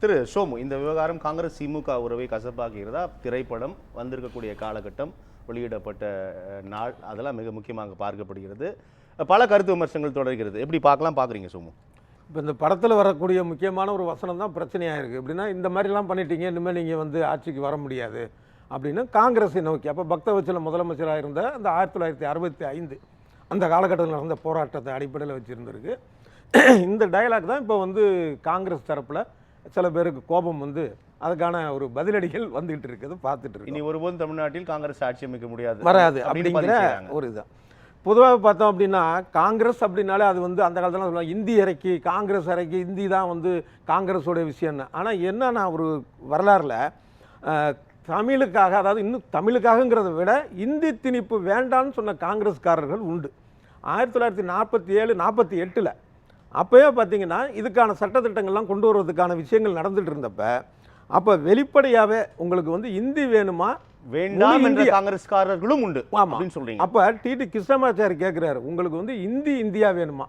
திரு சோமு, இந்த விவகாரம் காங்கிரஸ் திமுக உறவை கசப்பாக்குகிறதா? திரைப்படம் வந்திருக்கக்கூடிய காலகட்டம், வெளியிடப்பட்ட நாள், அதெல்லாம் மிக முக்கியமாக பார்க்கப்படுகிறது. பல கருத்து விமர்சனங்கள் தொடர்கிறது. எப்படி பார்க்குறீங்க சோமு? இப்போ இந்த படத்தில் வரக்கூடிய முக்கியமான ஒரு வசனம் தான் பிரச்சனையாக இருக்குது. எப்படின்னா, இந்த மாதிரிலாம் பண்ணிட்டீங்க, இனிமேல் நீங்கள் வந்து ஆட்சிக்கு வர முடியாது அப்படின்னு காங்கிரஸை நோக்கி, அப்போ பக்தவச்சல முதலமைச்சராக இருந்த அந்த 1965 அந்த காலகட்டத்தில் நடந்த போராட்டத்தை அடிப்படையில் வச்சுருந்துருக்கு. இந்த டயலாக் தான் இப்போ வந்து காங்கிரஸ் தரப்பில் சில பேருக்கு கோபம் வந்து அதுக்கான ஒரு பதிலடிகள் வந்துகிட்டு இருக்குது, பார்த்துட்டு இருக்கு. இனி ஒருபோதும் தமிழ்நாட்டில் காங்கிரஸ் ஆட்சி அமைக்க முடியாது, வராது அப்படிங்கிற ஒரு இதுதான். பொதுவாக பார்த்தோம் அப்படின்னா, காங்கிரஸ் அப்படின்னாலே அது வந்து அந்த காலத்தில் சொல்லுவாங்க இந்தி இறக்கி, காங்கிரஸ் இறக்கி, இந்தி தான் வந்து காங்கிரஸோட விஷயம்னு. ஆனால் என்னன்னா, ஒரு வரலாறுல தமிழுக்காக, அதாவது இன்னும் தமிழுக்காகங்கிறத விட இந்தி திணிப்பு வேண்டான்னு சொன்ன காங்கிரஸ்காரர்கள் உண்டு. 1947 48 அப்போயே பார்த்தீங்கன்னா இதுக்கான சட்டத்திட்டங்கள்லாம் கொண்டு வருவதற்கான விஷயங்கள் நடந்துட்டு இருந்தப்ப, அப்போ வெளிப்படையாகவே உங்களுக்கு வந்து இந்தி வேணுமா வேண்டாம் என்ற காங்கிரஸ்காரர்களும் உண்டு அப்படின்னு சொல்றீங்க. அப்போ டிடி கிருஷ்ணமாச்சாரி கேட்குறாரு, உங்களுக்கு வந்து இந்தியா வேணுமா,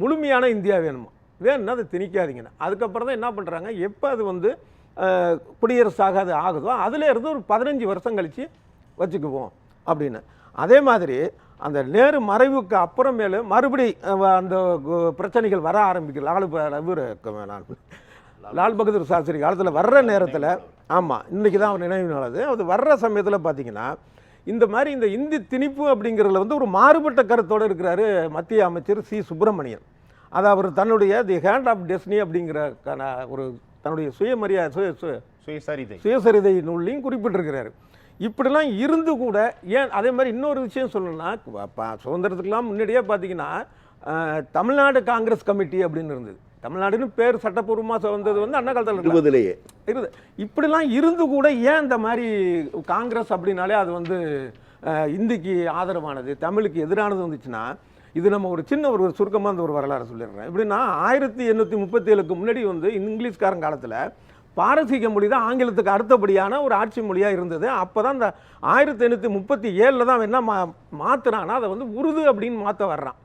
முழுமையான இந்தியா வேணுமா, வேணும்னா அதை திணிக்காதீங்கன்னு. அதுக்கப்புறம் தான் என்ன பண்ணுறாங்க, எப்போ அது வந்து குடியரசாக அது ஆகுதோ அதில் இருந்து ஒரு 15 வருஷம் கழித்து வச்சுக்குவோம் அப்படின்னு. அதே மாதிரி அந்த நேரு மறைவுக்கு அப்புறமேலு மறுபடி அந்த பிரச்சனைகள் வர ஆரம்பிக்கல. லால் பகதூர் சாஸ்திரி காலத்தில் வர்ற நேரத்தில், ஆமாம் இன்றைக்கி தான் அவர் நினைவு நாள், அது வர்ற சமயத்தில் பார்த்தீங்கன்னா இந்த மாதிரி இந்த இந்தி திணிப்பு அப்படிங்கிறதுல வந்து ஒரு மாறுபட்ட கருத்தோடு இருக்கிறாரு மத்திய அமைச்சர் சி சுப்பிரமணியன். அது அவர் தன்னுடைய தி ஹேண்ட் ஆஃப் டெஸ்டினி அப்படிங்கிற ஒரு தன்னுடைய சுயசரிதை நூல்லையும் குறிப்பிட்டிருக்கிறாரு. இப்படிலாம் இருந்து கூட ஏன் அதே மாதிரி இன்னொரு விஷயம் சொல்லணும்னா, சுதந்திரத்துக்கெல்லாம் முன்னாடியே பார்த்தீங்கன்னா தமிழ்நாடு காங்கிரஸ் கமிட்டி அப்படின்னு இருந்தது. தமிழ்நாடுன்னு பேர் சட்டப்பூர்வமாக வந்தது வந்து அண்ணா காலத்தில் இருக்குது. இப்படிலாம் இருந்து கூட ஏன் இந்த மாதிரி காங்கிரஸ் அப்படின்னாலே அது வந்து இந்திக்கு ஆதரவானது, தமிழுக்கு எதிரானது வந்துச்சுன்னா, இது நம்ம ஒரு சின்ன ஒரு சுருக்கமாக அந்த ஒரு வரலாறு சொல்லிடுறேன். எப்படின்னா 1837 முன்னாடி வந்து இங்கிலீஷ்காரன் காலத்தில் பாரசீக மொழி தான் ஆங்கிலத்துக்கு அடுத்தபடியான ஒரு ஆட்சி மொழியாக இருந்தது. அப்போ தான் இந்த 1837 தான் என்ன மாற்றுறான்னா, அதை வந்து உருது அப்படின்னு மாற்ற வர்றான்.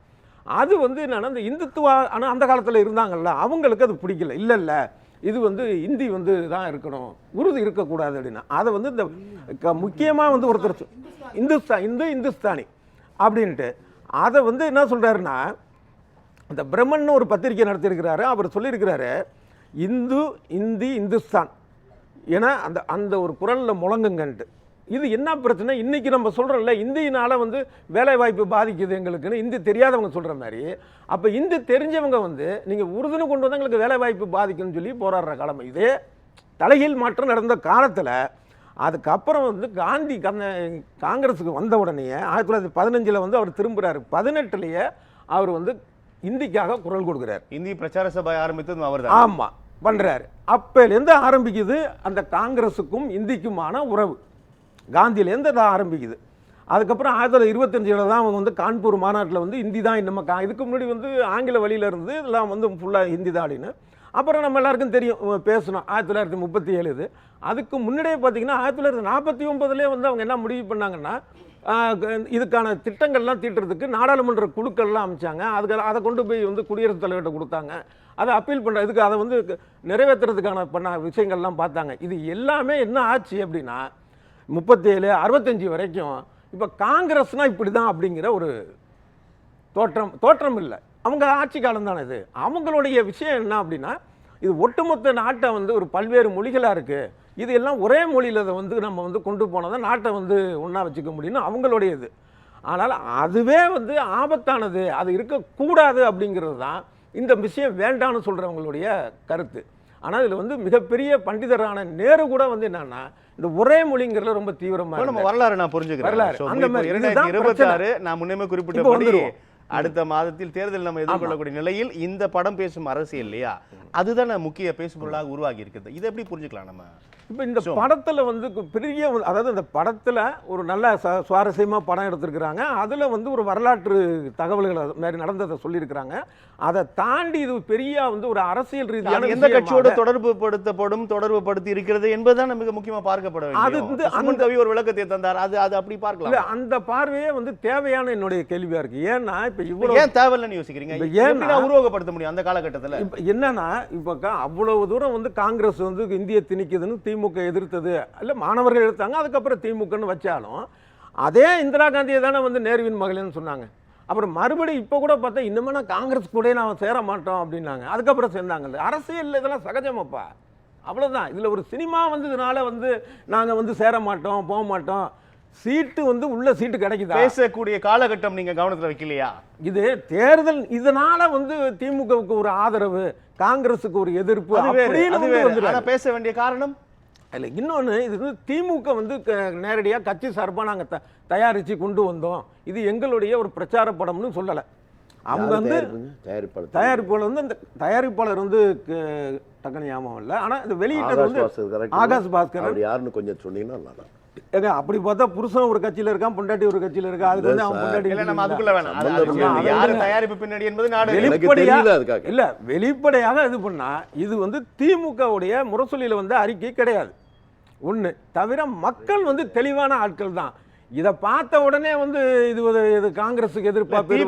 அது வந்து என்னன்னா, இந்த இந்துத்துவா ஆனால் அந்த காலத்தில் இருந்தாங்கல்ல, அவங்களுக்கு அது பிடிக்கல. இல்லை இது வந்து இந்தி வந்து தான் இருக்கணும், உருது இருக்கக்கூடாது அப்படின்னா, அதை வந்து இந்த முக்கியமாக வந்து ஒருத்தர் இந்துஸ்தானி அப்படின்ட்டு அதை வந்து என்ன சொல்கிறாருன்னா, இந்த பிரம்மன் ஒரு பத்திரிகை நடத்தியிருக்கிறாரு, அவர் சொல்லியிருக்கிறாரு இந்துஸ்தான் ஏன்னா அந்த ஒரு குரலில் முழங்குங்கன்ட்டு. இது என்ன பிரச்சனை, இன்றைக்கி நம்ம சொல்கிறோம்ல இந்தியினால் வந்து வேலைவாய்ப்பு பாதிக்குது எங்களுக்குன்னு இந்தி தெரியாதவங்க சொல்கிற மாதிரி, அப்போ இந்தி தெரிஞ்சவங்க வந்து நீங்கள் உறுதுணை கொண்டு வந்து எங்களுக்கு வேலைவாய்ப்பு பாதிக்குன்னு சொல்லி போராடுற காலம். இதே தலைகீழ் மாற்றம் நடந்த காலத்தில் அதுக்கப்புறம் வந்து காந்தி காங்கிரஸுக்கு வந்த உடனே 1915 வந்து அவர் திரும்புகிறார். 18 அவர் வந்து இந்திக்காக குரல் கொடுக்குறார். இந்தி பிரச்சார சபை ஆரம்பித்தது அவர் தான். ஆமாம் பண்ணுறாரு. அப்போலேருந்து ஆரம்பிக்குது அந்த காங்கிரஸுக்கும் இந்திக்குமான உறவு. காந்தியிலேருந்து அதை ஆரம்பிக்குது. அதுக்கப்புறம் 1925 தான் அவங்க வந்து கான்பூர் மாநாட்டில் வந்து ஹிந்தி தான் நம்ம இதுக்கு முன்னாடி வந்து ஆங்கில வழியில் இருந்து இதெல்லாம் வந்து ஃபுல்லாக ஹிந்தி தான் அப்படின்னு. அப்புறம் நம்ம எல்லாருக்கும் தெரியும் பேசணும் 1937 இது. அதுக்கு முன்னாடியே பார்த்தீங்கன்னா 1949 வந்து அவங்க என்ன முடிவு பண்ணாங்கன்னா, இதுக்கான திட்டங்கள்லாம் தீட்டுறதுக்கு நாடாளுமன்ற குழுக்கள்லாம் அமைச்சாங்க. அதை கொண்டு போய் வந்து குடியரசுத் தலைவர்கிட்ட கொடுத்தாங்க. அதை அப்பீல் பண்ணுற இதுக்கு அதை வந்து நிறைவேற்றுறதுக்கான பண்ண விஷயங்கள்லாம் பார்த்தாங்க. இது எல்லாமே என்ன ஆச்சு அப்படின்னா 37 65 வரைக்கும் இப்போ காங்கிரஸ்னால் இப்படி தான் அப்படிங்கிற ஒரு தோற்றம் இல்லை. அவங்க ஆட்சி காலம் தானே இது. அவங்களுடைய விஷயம் என்ன அப்படின்னா, இது ஒட்டுமொத்த நாட்டை வந்து ஒரு பல்வேறு மொழிகளாக இருக்குது, இது எல்லாம் ஒரே மொழியில் அதை வந்து நம்ம வந்து கொண்டு போனால் தான் நாட்டை வந்து ஒன்றா வச்சுக்க முடியும்னு அவங்களுடைய இது. ஆனால் அதுவே வந்து ஆபத்தானது, அது இருக்கக்கூடாது அப்படிங்கிறது தான் இந்த விஷயம் வேண்டான்னு சொல்கிறவங்களுடைய கருத்து. ஆனால் இதில் வந்து மிகப்பெரிய பண்டிதரான நேரு கூட வந்து என்னன்னா, இந்த ஒரே மொழிங்கிறதுல ரொம்ப தீவிரமாக நம்ம வரலாறு நான் புரிஞ்சுக்கிறேன். அந்த மாதிரி 2026 நான் முன்னே குறிப்பிட்ட அடுத்த மாதத்தில் தேர்தல் நம்ம எதிர்கொள்ளக்கூடிய நிலையில் இந்த படம் பேசும் அரசியல் இல்லையா, அதுதான் முக்கிய பேசுபொருளாக உருவாகி இருக்குது. இதை எப்படி புரிஞ்சுக்கலாம் நம்ம? இப்போ இந்த படத்தில் வந்து பெரிய அதாவது இந்த படத்தில் ஒரு நல்ல சுவாரஸ்யமாக படம் எடுத்திருக்கிறாங்க. அதில் வந்து ஒரு வரலாற்று தகவல்கள் மாதிரி நடந்ததை சொல்லியிருக்கிறாங்க. அதை தாண்டி இது பெரிய வந்து ஒரு அரசியல் ரீதியான எந்த கட்சியோட தொடர்பு படுத்தி இருக்கிறது என்பதுதான் மிக முக்கியமாக பார்க்கப்பட வேண்டும். அது வந்து அந்த கவி ஒரு விளக்கத்தை தந்தார். அது அப்படி பார்க்கலாம். அந்த பார்வையே வந்து தேவையான என்னுடைய கேள்வியா இருக்கு. ஏன்னா இப்போ இவ்வளவு ஏன் தேவையில்லைன்னு யோசிக்கிறீங்க? ஏன் உருவகப்படுத்த முடியும் அந்த காலகட்டத்தில்? என்னன்னா இப்போ அவ்வளவு தூரம் வந்து காங்கிரஸ் வந்து இந்திய திணிக்குதுன்னு திமுக எதிர்த்தது, இல்லை மாணவர்கள் எடுத்தாங்க, அதுக்கப்புறம் திமுகன்னு வச்சாலும் அதே இந்திரா காந்தியை தானே வந்து நேருவின் மகளேன்னு சொன்னாங்க. அப்புறம் மறுபடியும் இப்போ கூட பார்த்தா இன்னுமே நான் காங்கிரஸ் கூட நான் சேர மாட்டோம் அப்படின்னாங்க. அதுக்கப்புறம் சேர்ந்தாங்க. அரசியல் இதெல்லாம் சகஜமாப்பா, அவ்வளோதான். இதில் ஒரு சினிமா வந்ததுனால வந்து நாங்கள் வந்து சேர மாட்டோம், போக மாட்டோம், சீட்டு வந்து உள்ள சீட்டு கிடைக்குதா பேசக்கூடிய காலகட்டம் நீங்க கவனத்தில் வைக்கலையா? இது தேர்தல், இதனால வந்து திமுகவுக்கு ஒரு ஆதரவு, காங்கிரஸுக்கு ஒரு எதிர்ப்பு அப்படின்னு பேச வேண்டிய காரணம் இல்லை. இன்னொன்று, இது வந்து திமுக வந்து நேரடியாக கட்சி சார்பாக நாங்கள் தயாரித்து கொண்டு வந்தோம், இது எங்களுடைய ஒரு பிரச்சார படம்னு சொல்லலை. அவங்க வந்து தயாரிப்பாளர் வந்து அந்த தயாரிப்பாளர் வந்து டக்குனு ஞாபகம் இல்லை. ஆனால் இந்த வெளியிட்டது வந்து ஆகாஷ் பாஸ்கர். யாருன்னு கொஞ்சம் சொன்னீங்கன்னா ஏங்க அப்படி பார்த்தா புருஷன் ஒரு கட்சியில இருக்கான், பொண்டாட்டி ஒரு கட்சியில இருக்கா. அதுக்கு வந்து அவன் பொண்டாட்டி இல்ல, நம்ம அதுக்குள்ள வேணாம். யாரு தயாரிப்பு பின்னாடி என்பது நாடு இல்ல வெளிப்படையாக இது பண்ணா இது வந்து திமுகவுடைய முரசொலியில வந்து அறிக்கை கிடையாது. ஒண்ணு தவிர மக்கள் வந்து தெளிவான ஆட்கள் தான். இதை பார்த்த உடனே வந்து இது காங்கிரஸுக்கு எதிர்பார்ப்பு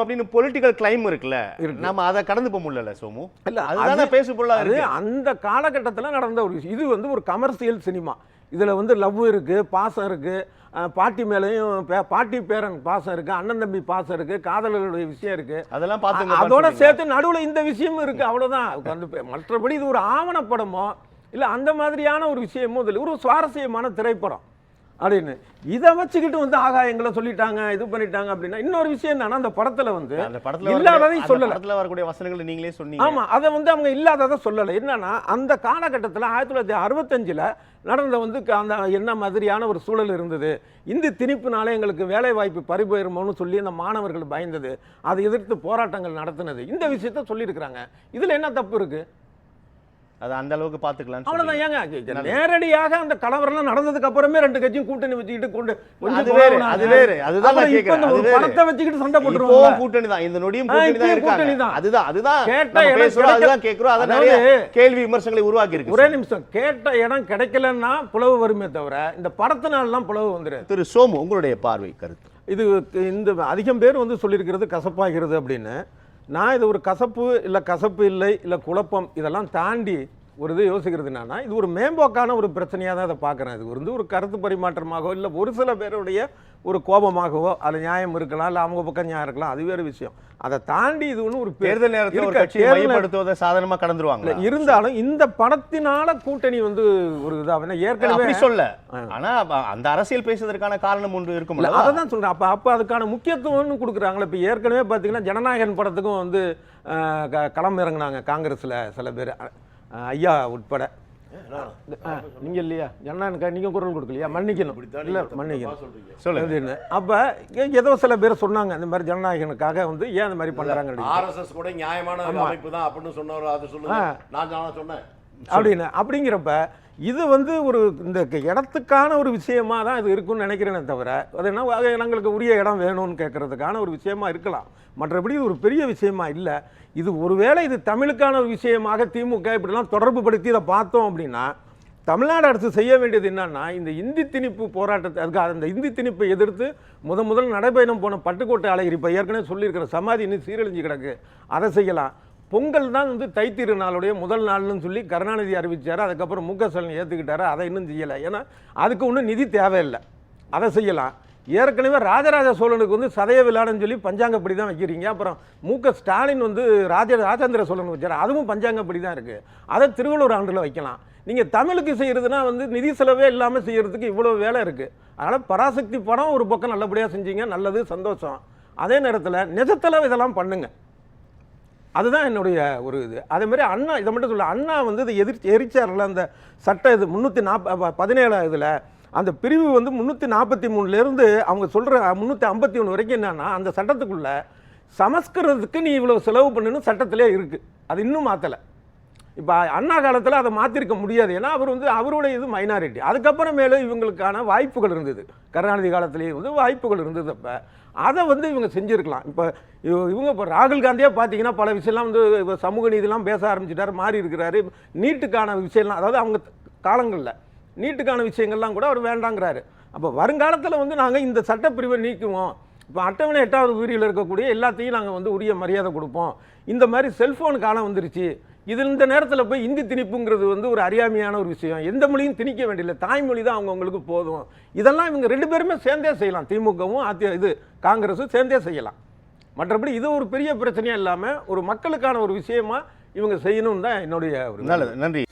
அப்படின்னு பொலிட்டிக்கல் கிளைம் இருக்குல்ல, நம்ம அதை கடந்து போக முடியல சோமு. இல்ல அதுதான் பேசு பொருளாது. அந்த காலகட்டத்தில் நடந்த ஒரு விஷயம். இது வந்து ஒரு கமர்ஷியல் சினிமா. இதில் வந்து லவ் இருக்குது, பாசம் இருக்குது, பாட்டி மேலேயும் பாட்டி பேரன் பாசம் இருக்குது, அண்ணன் தம்பி பாசம் இருக்குது, காதலர்களுடைய விஷயம் இருக்குது, அதெல்லாம் பார்த்து அதோட சேர்த்து நடுவில் இந்த விஷயமும் இருக்குது. அவ்வளோதான். மற்றபடி இது ஒரு ஆவணப்படமோ இல்லை அந்த மாதிரியான ஒரு விஷயமோ இதில் ஒரு சுவாரஸ்யமான திரைப்படம் அப்படின்னு இதை வச்சுக்கிட்டு வந்து ஆகாயங்களை சொல்லிட்டாங்க, இது பண்ணிட்டாங்க அப்படின்னா இன்னொரு விஷயம் என்னன்னா, அந்த படத்துல வந்து இல்லாததையும் சொல்லல. படத்துல வரக்கூடிய வசனங்களை நீங்களே சொன்னீங்க. ஆமா, அதை வந்து அவங்க இல்லாததை சொல்லலை. என்னன்னா அந்த காலகட்டத்தில் 1965 நடந்த வந்து அந்த என்ன மாதிரியான ஒரு சூழல் இருந்தது, இந்த திணிப்புனால எங்களுக்கு வேலை வாய்ப்பு பறிபோயிருமோன்னு சொல்லி அந்த மாணவர்கள் பயந்தது, அதை எதிர்த்து போராட்டங்கள் நடத்தினது, இந்த விஷயத்த சொல்லியிருக்கிறாங்க. இதுல என்ன தப்பு இருக்கு? அது அந்த அளவுக்கு பாத்துக்கலாம். அவ்வளவுதான். ஏங்க நேரடியாக அந்த கலவரம் நடந்ததுக்கு அப்புறமே ரெண்டு கட்சியும் கூட்டணி வச்சுக்கிட்டு பணத்தை வச்சுக்கிட்டு சண்டை போட்டுருவோம். கூட்டணி தான், இந்த நொடியும் கூட்டணி தான். அதுதான் கேட்கிறோம். அதை நிறைய கேள்வி விமர்சனங்களை உருவாக்கி இருக்கு. ஒரே நிமிஷம், கேட்ட இடம் கிடைக்கலன்னா புலவு வருமே தவிர இந்த படத்தினாலாம் புலவு வந்துடும். திரு சோமு, உங்களுடைய பார்வை கருத்து? இது இந்த அதிகம் பேர் வந்து சொல்லியிருக்கிறது கசப்பாகிறது அப்படின்னு. நான் இது ஒரு கசப்பு இல்லை, கசப்பு இல்லை, இல்லை குழப்பம், இதெல்லாம் தாண்டி ஒரு இது யோசிக்கிறது என்னன்னா, இது ஒரு மேம்போக்கான ஒரு பிரச்சனையாக தான் அதை பார்க்குறேன். இது வந்து ஒரு கருத்து பரிமாற்றமாகவோ இல்லை ஒரு சில பேருடைய ஒரு கோபமாகவோ அது நியாயம் இருக்கலாம், இல்லை அவங்க பக்கம் நியாயம் இருக்கலாம், அது வேறு விஷயம். அதை தாண்டி இது ஒன்று ஒரு தேர்தல் நேரத்தில் ஒரு கட்சியை மையப்படுத்துவதை சாதாரணமாக கடந்துருவாங்க. இருந்தாலும் இந்த படத்தினால கூட்டணி வந்து ஒரு இதாக ஏற்கனவே சொல்ல, ஆனால் அந்த அரசியல் பேசுவதற்கான காரணம் ஒன்று இருக்கும். அதை தான் சொல்கிறேன். அப்போ அதுக்கான முக்கியத்துவம்னு கொடுக்குறாங்களே. இப்போ ஏற்கனவே பார்த்தீங்கன்னா ஜனநாயகன் படத்துக்கும் வந்து களம் இறங்கினாங்க காங்கிரஸில் சில பேர், ஐயா உட்பட. நீங்க இல்லையா ஜனநாயகன், நீங்க குரல் கொடுக்கலையா? மன்னிக்கணும், இல்ல மன்னிக்கணும் சொல்லுங்க. அப்ப ஏதோ சில பேர் சொன்னாங்க இந்த மாதிரி ஜனநாயகனுக்காக வந்து ஏன் அந்த மாதிரி பண்றாங்க, ஆர்எஸ்எஸ் கூட நியாயமான அமைப்பு தான் அப்படின்னு சொன்னவர், அது சொல்லுங்க, நான் சொன்னேன் அப்படின்னு. அப்படிங்கிறப்ப இது வந்து ஒரு இந்த இடத்துக்கான ஒரு விஷயமா தான் இது இருக்குன்னு நினைக்கிறேனே தவிர, அது என்ன எங்களுக்கு உரிய இடம் வேணும்னு கேட்கறதுக்கான ஒரு விஷயமா இருக்கலாம். மற்றபடி இது ஒரு பெரிய விஷயமா இல்லை. இது ஒருவேளை இது தமிழுக்கான ஒரு விஷயமாக திமுக இப்படிலாம் தொடர்பு படுத்தி இதை பார்த்தோம் அப்படின்னா, தமிழ்நாடு அரசு செய்ய வேண்டியது என்னன்னா, இந்த இந்தி திணிப்பு போராட்டத்தை, அதுக்கு அந்த இந்தி திணிப்பை எதிர்த்து முதல் நடைபயணம் போன பட்டுக்கோட்டை அழகிரி, இப்போ ஏற்கனவே சொல்லியிருக்கிற சமாதி இன்னும் சீரழிஞ்சு கிடக்கு, அதை செய்யலாம். பொங்கல் தான் வந்து தைத்திருநாளுடைய முதல் நாள்னு சொல்லி கருணாநிதி அறிவிச்சார், அதுக்கப்புறம் முக ஸ்டாலின் ஏற்றுக்கிட்டாரு, அதை இன்னும் செய்யலை. ஏன்னா அதுக்கு ஒன்றும் நிதி தேவையில்லை, அதை செய்யலாம். ஏற்கனவே ராஜராஜ சோழனுக்கு வந்து சதய விழான்னு சொல்லி பஞ்சாங்கப்படி தான் வைக்கிறீங்க. அப்புறம் முக ஸ்டாலின் வந்து ராஜேந்திர சோழன் வச்சார், அதுவும் பஞ்சாங்கப்படி தான் இருக்குது, அதை திருவள்ளுவர் ஆண்டில் வைக்கலாம். நீங்கள் தமிழுக்கு செய்கிறதுனா வந்து நிதி செலவே இல்லாமல் செய்கிறதுக்கு இவ்வளோ வேலை இருக்குது. அதனால் பராசக்தி படம் ஒரு பக்கம் நல்லபடியாக செஞ்சீங்க, நல்லது, சந்தோஷம். அதே நேரத்தில் நிஜத்தில் இதெல்லாம் பண்ணுங்க, அதுதான் என்னுடைய ஒரு இது. அதேமாதிரி அண்ணா இதை மட்டும் சொல்ல, அண்ணா வந்து இதை எரிச்சார்ல அந்த சட்டம், இது 317 இதில் அந்த பிரிவு வந்து 343 அவங்க சொல்கிற 351 வரைக்கும் என்னன்னா, அந்த சட்டத்துக்குள்ள சமஸ்கிருதத்துக்கு நீ இவ்வளோ செலவு பண்ணணும் சட்டத்திலே இருக்குது, அது இன்னும் மாற்றலை. இப்போ அண்ணா காலத்தில் அதை மாற்றிருக்க முடியாது. ஏன்னா அவர் வந்து அவருடைய இது மைனாரிட்டி. அதுக்கப்புறமேலே இவங்களுக்கான வாய்ப்புகள் இருந்தது. கருணாநிதி காலத்திலேயே வந்து வாய்ப்புகள் இருந்தது. அப்போ அதை வந்து இவங்க செஞ்சுருக்கலாம். இப்போ இவங்க இப்போ ராகுல் காந்தியே பார்த்தீங்கன்னா பல விஷயம்லாம் வந்து இப்போ சமூக நீதிலாம் பேச ஆரம்பிச்சிட்டாரு, மாறி இருக்கிறாரு. நீட்டுக்கான விஷயம்லாம், அதாவது அவங்க காலங்களில் நீட்டுக்கான விஷயங்கள்லாம் கூட அவர் வேண்டாங்கிறாரு. அப்போ வருங்காலத்தில் வந்து நாங்கள் இந்த சட்டப்பிரிவை நீக்குவோம், இப்போ அட்டவணை 8வது பிரிவில் இருக்கக்கூடிய எல்லாத்தையும் நாங்கள் வந்து உரிய மரியாதை கொடுப்போம். இந்த மாதிரி செல்ஃபோன் காலம் வந்துருச்சு, இந்த நேரத்தில் போய் இந்தி திணிப்புங்கிறது வந்து ஒரு அறியாமையான ஒரு விஷயம். எந்த மொழியும் திணிக்க வேண்டியதில்லை, தாய்மொழி தான் அவங்கவுங்களுக்கு போதும். இதெல்லாம் இவங்க 2 பேருமே சேர்ந்தே செய்யலாம். திமுகவும் காங்கிரஸும் சேர்ந்தே செய்யலாம். மற்றபடி இது ஒரு பெரிய பிரச்சனையாக இல்லாமல் ஒரு மக்களுக்கான ஒரு விஷயமா இவங்க செய்யணும்னு தான் என்னுடைய ஒரு நல்லது, நன்றி.